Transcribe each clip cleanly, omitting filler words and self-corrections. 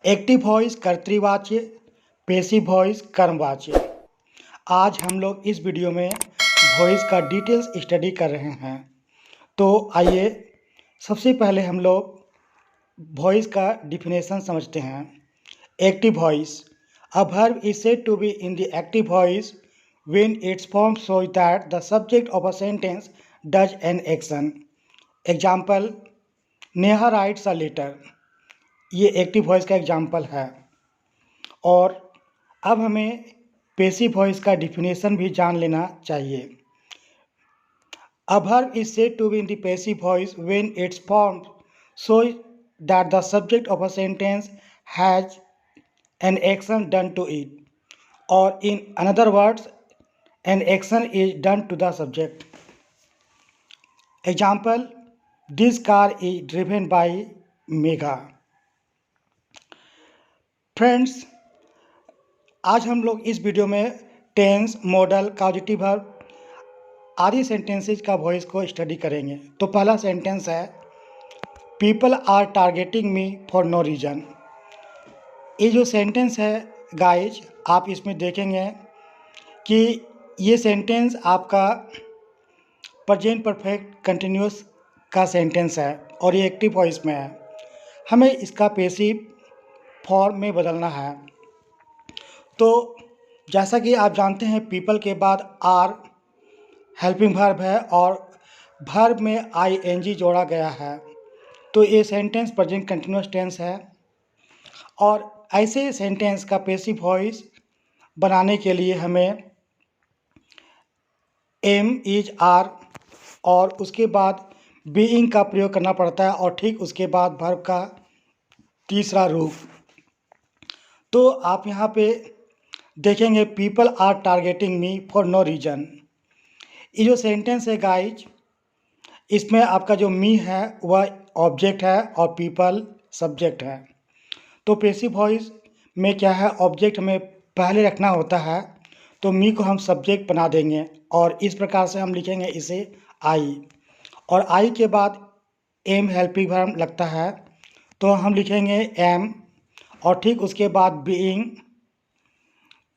Active voice कर्तृवाच्य, passive voice कर्मवाच्य। आज हम लोग इस वीडियो में वॉइस का डिटेल्स स्टडी कर रहे हैं। तो आइए सबसे पहले हम लोग वॉइस का डिफिनेशन समझते हैं। Active voice, a verb is said to be in the active voice when its form so that the subject of a sentence does an action. Example, Neha writes a letter. ये active voice का example है। और अब हमें passive voice का definition भी जान लेना चाहिए। A verb is said to be in the passive voice when its form so that the subject of a sentence has an action done to it, और in another words an action is done to the subject. Example, this car is driven by Megha. Friends, आज हम लोग इस video में tense, modal, causative verb आदि sentences का voice को study करेंगे। तो पहला सेंटेंस है, people are targeting me for no reason. ये जो सेंटेंस है गाइज, आप इसमें देखेंगे कि ये सेंटेंस आपका प्रेजेंट परफेक्ट कंटिन्यूस का सेंटेंस है और ये एक्टिव वॉइस में है। हमें इसका पैसिव फॉर्म में बदलना है। तो जैसा कि आप जानते हैं, पीपल के बाद आर हेल्पिंग वर्ब है और वर्ब में आईएनजी जोड़ा गया है। तो ये सेंटेंस प्रेजेंट कंटिन्यूअस टेंस है। और ऐसे सेंटेंस का पैसिव वॉइस बनाने के लिए हमें एम, इज, आर और उसके बाद बीइंग का प्रयोग करना पड़ता है और ठीक उसके बाद वर्ब का तीसरा रूप। तो आप यहाँ पे देखेंगे, people are targeting me for no reason. ये जो सेंटेंस है गाइज, इसमें आपका जो मी है वह ऑब्जेक्ट है और पीपल सब्जेक्ट है। तो पैसिव वॉइस में क्या है, ऑब्जेक्ट हमें पहले रखना होता है। तो मी को हम सब्जेक्ट बना देंगे और इस प्रकार से हम लिखेंगे इसे आई, और आई के बाद एम हेल्पिंग वर्ब लगता है तो हम लिखेंगे एम, और ठीक उसके बाद बीइंग,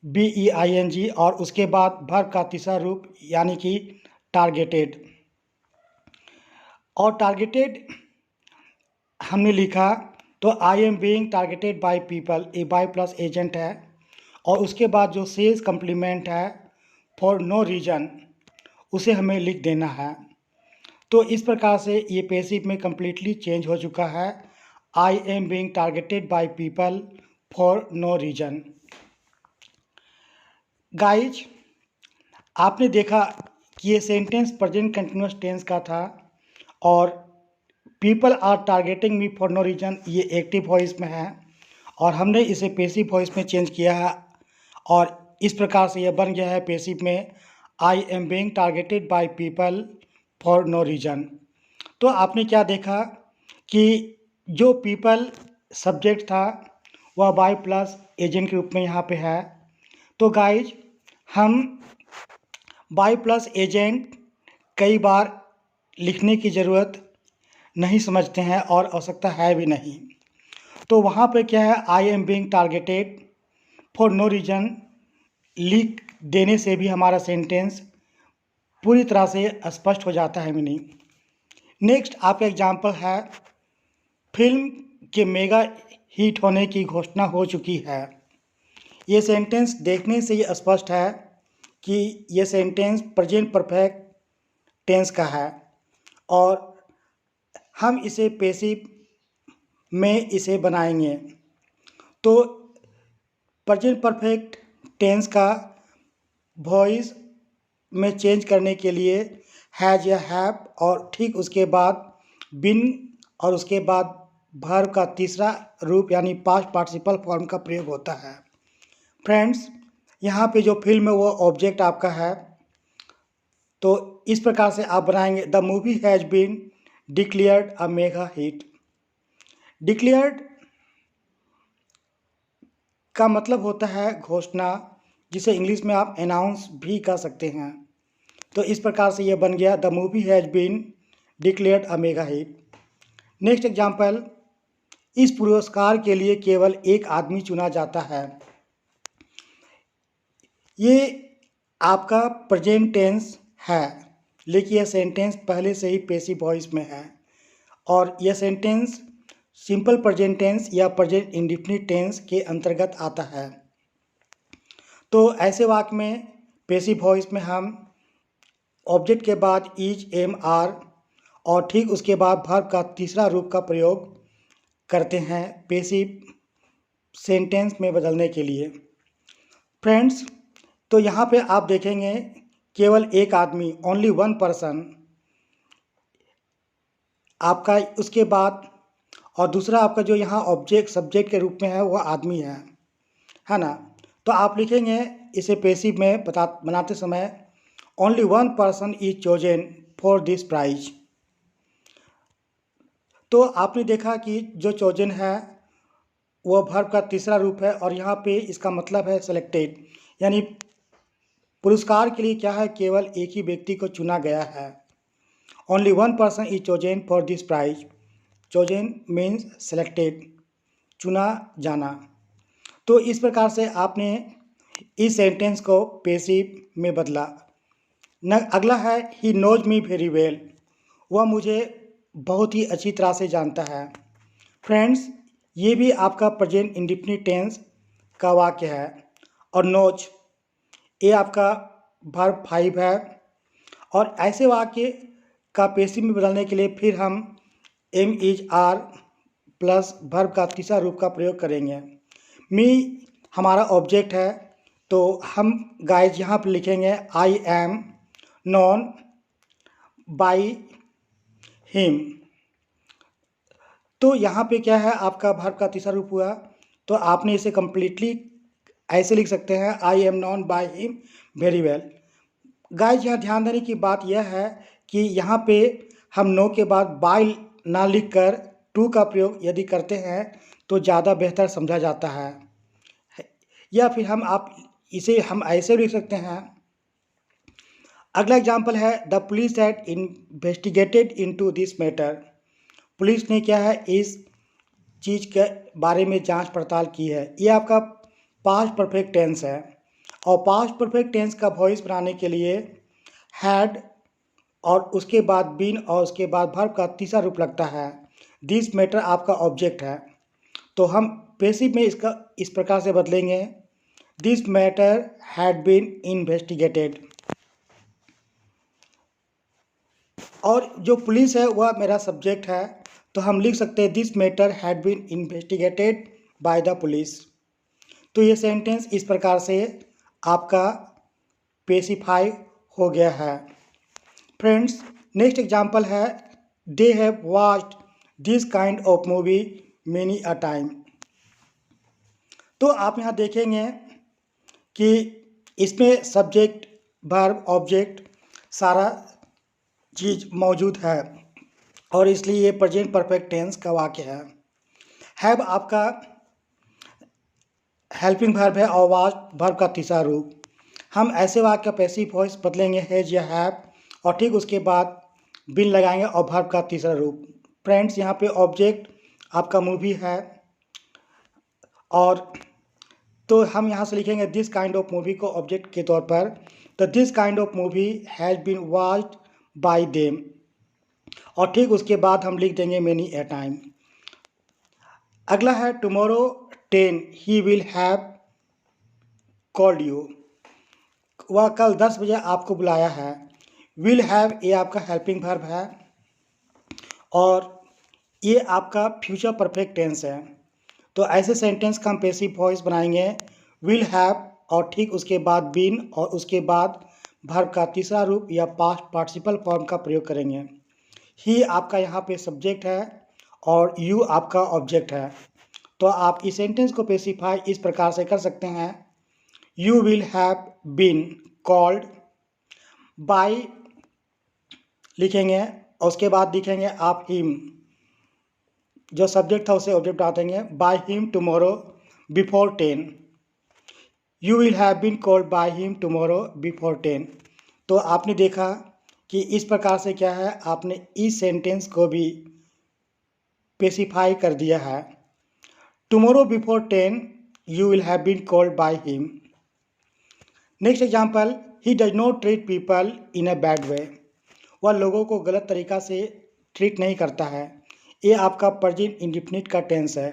BEING, और उसके बाद वर्ब का तीसरा रूप यानी कि टारगेटेड। और टारगेटेड हमने लिखा तो I am being targeted by people, a by plus agent है, और उसके बाद जो सेल्स कम्प्लीमेंट है फॉर नो रीज़न उसे हमें लिख देना है। तो इस प्रकार से ये पैसिव में कम्प्लीटली चेंज हो चुका है। I am being targeted by people for no reason. Guys, आपने देखा कि ये सेंटेंस प्रेजेंट कंटिन्यूअस टेंस का था और people are targeting me for no reason ये एक्टिव वॉइस में है और हमने इसे पैसिव वॉइस में चेंज किया है और इस प्रकार से यह बन गया है पैसिव में, I am being targeted by people for no reason. तो आपने क्या देखा कि जो पीपल सब्जेक्ट था वह बाय प्लस एजेंट के रूप में यहाँ पे है। तो गाइज, हम बाय प्लस एजेंट कई बार लिखने की ज़रूरत नहीं समझते हैं और आवश्यकता है भी नहीं। तो वहाँ पे क्या है, I am being targeted for no reason लिख देने से भी हमारा सेंटेंस पूरी तरह से स्पष्ट हो जाता है मीनिंग। नेक्स्ट आपका एग्जाम्पल है, फिल्म के मेगा हिट होने की घोषणा हो चुकी है। ये सेंटेंस देखने से ये स्पष्ट है कि ये सेंटेंस प्रेजेंट परफेक्ट टेंस का है और हम इसे पैसिव में इसे बनाएंगे। तो प्रेजेंट परफेक्ट टेंस का वॉइस में चेंज करने के लिए हैज या हैव और ठीक उसके बाद बिन और उसके बाद वर्ब का तीसरा रूप यानी पास्ट पार्टिसिपल फॉर्म का प्रयोग होता है। फ्रेंड्स, यहाँ पे जो फिल्म है वो ऑब्जेक्ट आपका है। तो इस प्रकार से आप बनाएंगे, the movie has been declared a mega hit. Declared का मतलब होता है घोषणा, जिसे इंग्लिश में आप अनाउंस भी कर सकते हैं। तो इस प्रकार से ये बन गया, the movie has been declared a mega hit. Next example, इस पुरस्कार के लिए केवल एक आदमी चुना जाता है। ये आपका प्रेजेंट टेंस है, लेकिन यह सेंटेंस पहले से ही पैसिव वॉइस में है और यह सेंटेंस सिंपल प्रेजेंट टेंस या प्रेजेंट इंडेफिनिट टेंस के अंतर्गत आता है। तो ऐसे वाक्य में पैसिव वॉइस में हम ऑब्जेक्ट के बाद इज, एम, आर और ठीक उसके बाद वर्ब का तीसरा रूप का प्रयोग करते हैं पैसिव सेंटेंस में बदलने के लिए। फ्रेंड्स, तो यहाँ पे आप देखेंगे केवल एक आदमी, ओनली वन पर्सन आपका, उसके बाद और दूसरा आपका जो यहाँ ऑब्जेक्ट सब्जेक्ट के रूप में है वह आदमी है ना। तो आप लिखेंगे इसे पैसिव में बनाते समय only one person is chosen for this prize. तो आपने देखा कि जो चोजन है वह वर्ब का तीसरा रूप है और यहाँ पे इसका मतलब है सेलेक्टेड, यानी पुरस्कार के लिए क्या है, केवल एक ही व्यक्ति को चुना गया है। Only one person is chosen for this prize. Chosen means selected, चुना जाना। तो इस प्रकार से आपने इस सेंटेंस को पैसिव में बदला। अगला है he knows me very well, वह मुझे बहुत ही अच्छी तरह से जानता है। फ्रेंड्स, ये भी आपका प्रेजेंट इंडेफिनिट टेंस का वाक्य है और नोज ये आपका वर्ब 5 है और ऐसे वाक्य का पैसिव में बदलने के लिए फिर हम am, is, are plus verb का तीसरा रूप का प्रयोग करेंगे। मी हमारा ऑब्जेक्ट है, तो हम गाइज यहाँ पर लिखेंगे I am non by him. तो यहाँ पे क्या है, आपका वर्ब का तीसरा रूप हुआ, तो आपने इसे कंप्लीटली ऐसे लिख सकते हैं I am known by him very well. Guys यहाँ ध्यान देने की बात यह है कि यहाँ पे हम नो के बाद बाय ना लिख कर टू का प्रयोग यदि करते हैं तो ज़्यादा बेहतर समझा जाता है, या फिर हम ऐसे लिख सकते हैं। अगला एग्जाम्पल है the police had investigated into this matter. Police ने क्या है, इस चीज़ के बारे में जांच पड़ताल की है। ये आपका पास्ट परफेक्ट टेंस है और पास्ट परफेक्ट टेंस का वॉइस बनाने के लिए हैड और उसके बाद बीन और उसके बाद वर्ब का तीसरा रूप लगता है। दिस मैटर आपका ऑब्जेक्ट है, तो हम पैसिव में इसका इस प्रकार से बदलेंगे this matter had been investigated. और जो पुलिस है वह मेरा सब्जेक्ट है, तो हम लिख सकते हैं this matter had been investigated by the police. तो ये सेंटेंस इस प्रकार से आपका पेसिफाई हो गया है। फ्रेंड्स, नेक्स्ट एग्जांपल है they have watched this kind of movie many a time. तो आप यहाँ देखेंगे कि इसमें सब्जेक्ट, वर्ब, ऑब्जेक्ट सारा चीज़ मौजूद है और इसलिए ये प्रेजेंट परफेक्ट टेंस का वाक्य है। हैव आपका हेल्पिंग वर्ब है और वॉच वर्ब का तीसरा रूप। हम ऐसे वाक्य का पैसिव वॉइस बदलेंगे हैज या हैव और ठीक उसके बाद बिन लगाएंगे और वर्ब का तीसरा रूप। फ्रेंड्स, यहाँ पे ऑब्जेक्ट आपका मूवी है और तो हम यहाँ से लिखेंगे दिस काइंड ऑफ मूवी को ऑब्जेक्ट के तौर पर, तो this kind of movie has been watched by them और ठीक उसके बाद हम लिख देंगे मेनी ए टाइम। अगला है tomorrow 10 he will have called you, वह कल 10 बजे आपको बुलाया है। विल हैव ये आपका हेल्पिंग वर्ब है और ये आपका फ्यूचर परफेक्ट टेंस है। तो ऐसे सेंटेंस का हम पैसिव वॉइस बनाएंगे विल हैव और ठीक उसके बाद बीन और उसके बाद वर्ब का तीसरा रूप या पास्ट पार्टिसिपल फॉर्म का प्रयोग करेंगे। ही आपका यहाँ पे सब्जेक्ट है और यू आपका ऑब्जेक्ट है। तो आप इस सेंटेंस को पेसिफाई इस प्रकार से कर सकते हैं you will have been called by लिखेंगे और उसके बाद लिखेंगे आप हिम, जो सब्जेक्ट था उसे ऑब्जेक्ट बना देंगे by him tomorrow before 10। You will have been called by him tomorrow before 10। तो आपने देखा कि इस प्रकार से क्या है, आपने इस सेंटेंस को भी पेसिफाई कर दिया है। Tomorrow before 10, you will have been called by him. Next example, he does not treat people in a bad way. वह लोगों को गलत तरीका से ट्रीट नहीं करता है। ये आपका प्रेजेंट इंडेफिनिट का टेंस है,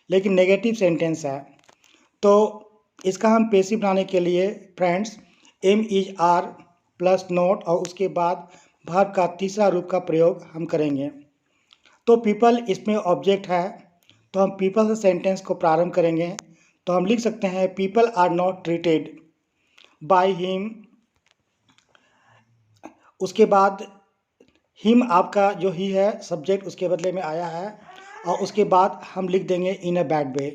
लेकिन नेगेटिव सेंटेंस है। तो इसका हम पैसिव बनाने के लिए friends am is are plus not और उसके बाद वर्ब का तीसरा रूप का प्रयोग हम करेंगे। तो पीपल इसमें ऑब्जेक्ट है, तो हम पीपल से सेंटेंस को प्रारंभ करेंगे। तो हम लिख सकते हैं people are not treated by him. उसके बाद हिम आपका जो ही है सब्जेक्ट उसके बदले में आया है, और उसके बाद हम लिख देंगे in a bad way.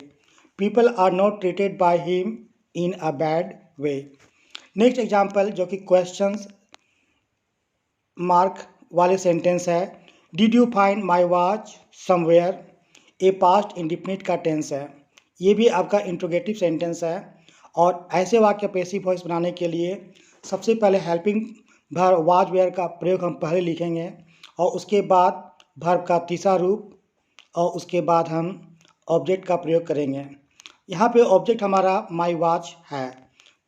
People are not treated by him in a bad way. Next example जो कि क्वेश्चंस मार्क वाले सेंटेंस है, did you find my watch somewhere. A past indefinite का टेंस है, ये भी आपका इंट्रोगेटिव सेंटेंस है। और ऐसे वाक्य पैसिव वॉइस बनाने के लिए सबसे पहले हेल्पिंग वर्ब वाज वेयर का प्रयोग हम पहले लिखेंगे, और उसके बाद वर्ब का तीसरा रूप, और उसके बाद हम ऑब्जेक्ट का प्रयोग करेंगे। यहाँ पे ऑब्जेक्ट हमारा माई वॉच है,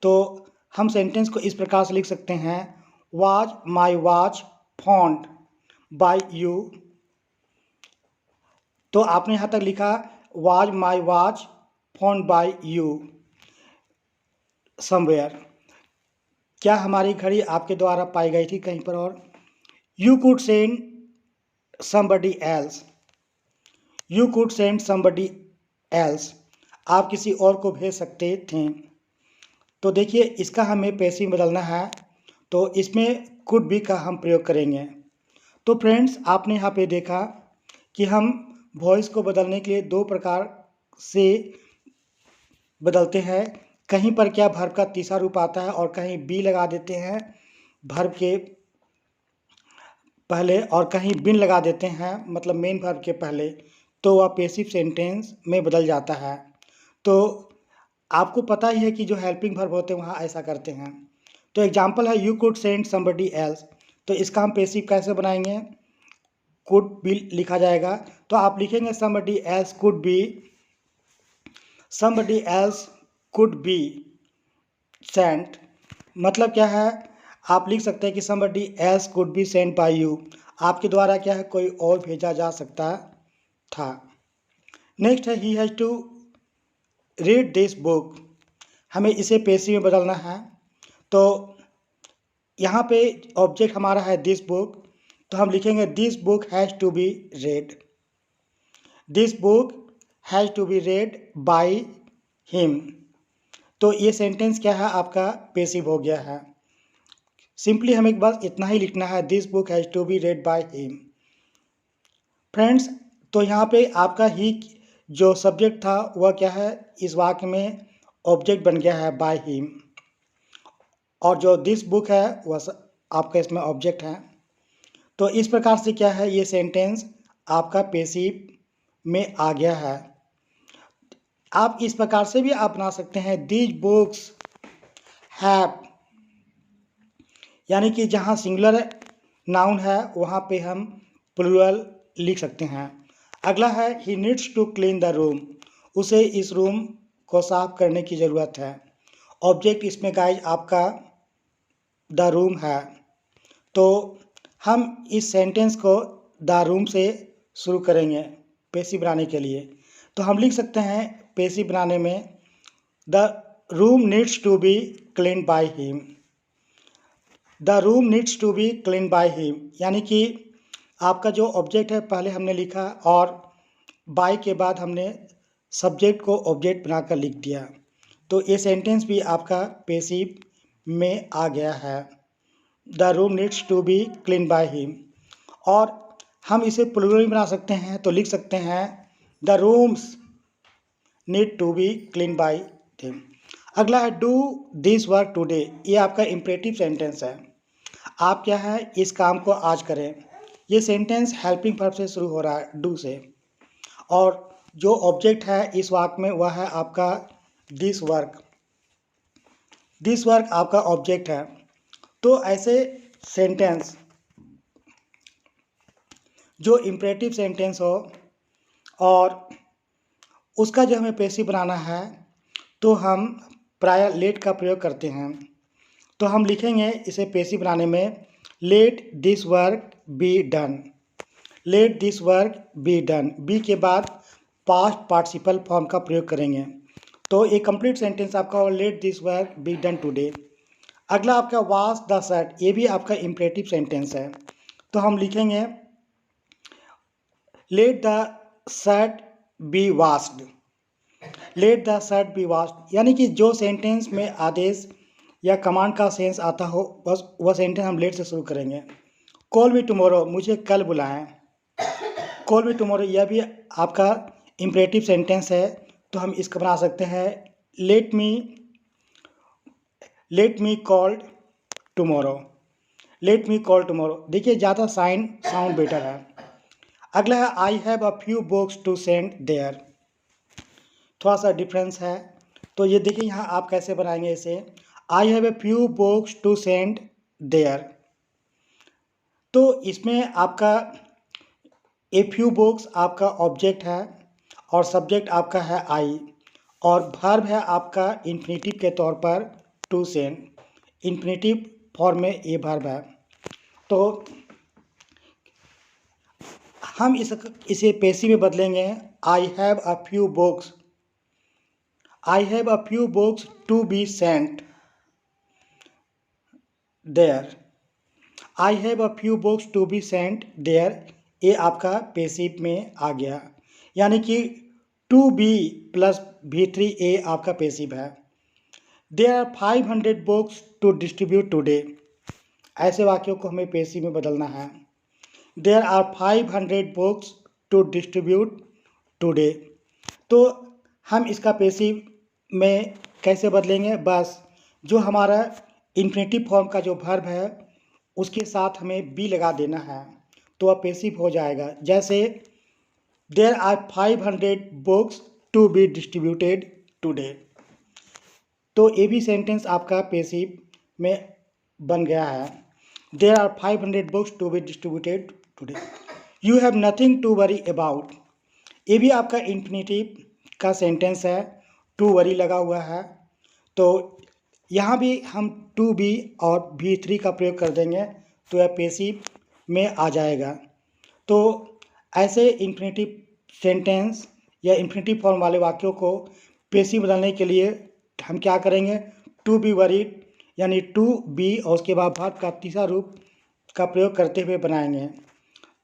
तो हम सेंटेंस को इस प्रकार से लिख सकते हैं, was my watch found by you. तो आपने यहाँ तक लिखा was my watch found by you somewhere. क्या हमारी घड़ी आपके द्वारा पाई गई थी कहीं पर और। You could send somebody else. You could send somebody else, आप किसी और को भेज सकते थे। तो देखिए इसका हमें पैसिव बदलना है, तो इसमें कुड बी का हम प्रयोग करेंगे। तो फ्रेंड्स आपने यहाँ पे देखा कि हम वॉइस को बदलने के लिए दो प्रकार से बदलते हैं। कहीं पर क्या वर्ब का तीसरा रूप आता है और कहीं बी लगा देते हैं वर्ब के पहले, और कहीं बिन लगा देते हैं मतलब मेन वर्ब के पहले, तो वह पैसिव सेंटेंस में बदल जाता है। तो आपको पता ही है कि जो हेल्पिंग वर्ब होते हैं वहाँ ऐसा करते हैं। तो एग्जांपल है you could send somebody else, तो इसका हम पैसिव कैसे बनाएंगे, कुड बी लिखा जाएगा। तो आप लिखेंगे somebody else could be, somebody else could be sent. मतलब क्या है, आप लिख सकते हैं कि somebody else could be sent by you, आपके द्वारा क्या है कोई और भेजा जा सकता था। नेक्स्ट है he has to read this book, हमें इसे पैसिव में बदलना है। तो यहाँ पे ऑब्जेक्ट हमारा है दिस बुक, तो हम लिखेंगे this book has to be read. This book has to be read by him. तो ये सेंटेंस क्या है आपका पैसिव हो गया है। सिंपली हमें बस इतना ही लिखना है, this book has to be read by him. Friends तो यहाँ पे आपका ही जो सब्जेक्ट था वह क्या है इस वाक्य में ऑब्जेक्ट बन गया है बाय हिम, और जो दिस बुक है वह आपका इसमें ऑब्जेक्ट है। तो इस प्रकार से क्या है ये सेंटेंस आपका पैसिव में आ गया है। आप इस प्रकार से भी आप बना सकते हैं दीज बुक्स हैव, यानी कि जहाँ सिंगुलर नाउन है वहाँ पे हम प्लूरल लिख सकते हैं। अगला है he needs to clean the room, उसे इस रूम को साफ करने की ज़रूरत है। ऑब्जेक्ट इसमें गाइज आपका द रूम है, तो हम इस सेंटेंस को द रूम से शुरू करेंगे पैसिव बनाने के लिए। तो हम लिख सकते हैं पैसिव बनाने में the room needs to be clean by him. The room needs to be clean by him, यानी कि आपका जो ऑब्जेक्ट है पहले हमने लिखा और बाय के बाद हमने सब्जेक्ट को ऑब्जेक्ट बनाकर लिख दिया, तो ये सेंटेंस भी आपका पैसिव में आ गया है, the room needs to be clean by him. और हम इसे प्लूरल में बना सकते हैं, तो लिख सकते हैं the rooms need to be clean by him. अगला है डू दिस वर्क टुडे, ये आपका इम्परेटिव सेंटेंस है। आप क्या है इस काम को आज करें। ये सेंटेंस हेल्पिंग वर्ब से शुरू हो रहा है डू से, और जो ऑब्जेक्ट है इस वाक्य में वह है आपका दिस वर्क। दिस वर्क आपका ऑब्जेक्ट है। तो ऐसे सेंटेंस जो इम्परेटिव सेंटेंस हो और उसका जो हमें पैसिव बनाना है तो हम प्रायः लेट का प्रयोग करते हैं। तो हम लिखेंगे इसे पैसिव बनाने में let this work be done. Let this work be done, be के बाद पास्ट पार्टिसिपल फॉर्म का प्रयोग करेंगे। तो एक कंप्लीट सेंटेंस आपका होगा late this work be done today. अगला आपका वॉश द शर्ट, ये भी आपका इम्परेटिव सेंटेंस है। तो हम लिखेंगे let the shirt B washed. Let the shirt B washed, यानी कि जो सेंटेंस में आदेश या कमांड का सेंस आता हो बस वह सेंटेंस हम लेट से शुरू करेंगे। कॉल मी टुमारो, मुझे कल बुलाएं। कॉल मी टुमारो यह भी आपका इम्परेटिव सेंटेंस है। तो हम इसको बना सकते हैं let me called tomorrow. Let me call tomorrow, देखिए ज़्यादा साउंड बेटर है। अगला है I have a few books to send there. थोड़ा सा डिफरेंस है। तो ये देखिए यहाँ आप कैसे बनाएंगे इसे, I have a few books to send there. तो इसमें आपका ए फ्यू बुक्स आपका ऑब्जेक्ट है और सब्जेक्ट आपका है आई और वर्ब है आपका इन्फिनेटिव के तौर पर टू सेंड। इन्फिनेटिव फॉर्म में ये वर्ब है। तो हम इसे पैसिव में बदलेंगे I have a few books. I have a few books to be sent there. I have a few books to be sent there, ये आपका पैसिव में आ गया, यानी कि टू बी प्लस V3 ए आपका पैसिव है। There are 500 books to distribute today, ऐसे वाक्यों को हमें पैसिव में बदलना है। There are 500 books to distribute today. तो हम इसका पैसिव में कैसे बदलेंगे, बस जो हमारा इन्फिनेटिव फॉर्म का जो वर्ब है उसके साथ हमें बी लगा देना है तो वह पैसिव हो जाएगा। जैसे there are 500 books to be distributed today. तो ये भी सेंटेंस आपका पैसिव में बन गया है। There are 500 books to be distributed today. You have nothing to worry about, ये भी आपका इन्फिनेटिव का सेंटेंस है, टू वरी लगा हुआ है। तो यहाँ भी हम टू बी और V3 का प्रयोग कर देंगे तो यह पैसिव में आ जाएगा। तो ऐसे इन्फिनेटिव सेंटेंस या इन्फिनेटिव फॉर्म वाले वाक्यों को पैसिव बदलने के लिए हम क्या करेंगे, टू बी वरीड यानी टू बी और उसके बाद वर्ब का तीसरा रूप का प्रयोग करते हुए बनाएंगे।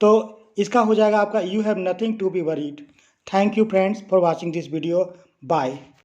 तो इसका हो जाएगा आपका you have nothing to be worried. Thank you friends for watching this video. Bye.